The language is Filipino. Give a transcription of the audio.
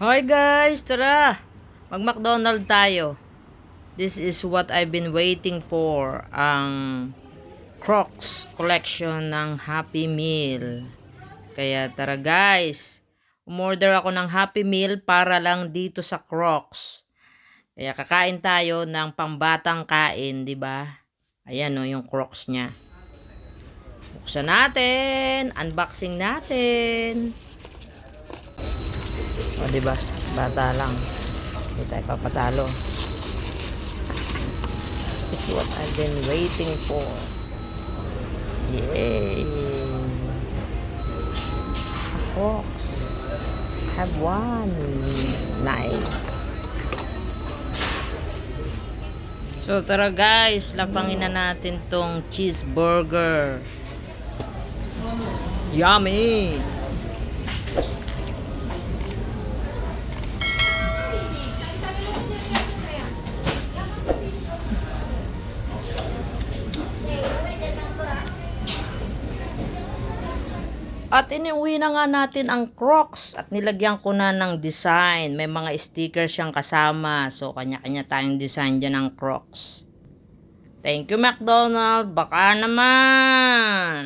Hi guys, tara! Mag-McDonald tayo. This is what I've been waiting for. Ang Crocs collection ng Happy Meal. Kaya tara guys, umorder ako ng Happy Meal para lang dito sa Crocs. Kaya kakain tayo ng pambatang kain, di ba? Ayan o, yung Crocs niya. Buksan natin, unboxing natin. O, diba? Bata lang. Hindi tayo papatalo. This is what I've been waiting for. Yay! Crocs. I have one. Nice. So, tara guys. Lapangin na natin tong cheeseburger. Yummy! At iniuwi na nga natin ang Crocs at nilagyan ko na ng design. May mga sticker siyang kasama. So, kanya-kanya tayong design dyan ng Crocs. Thank you, McDonald. Baka naman.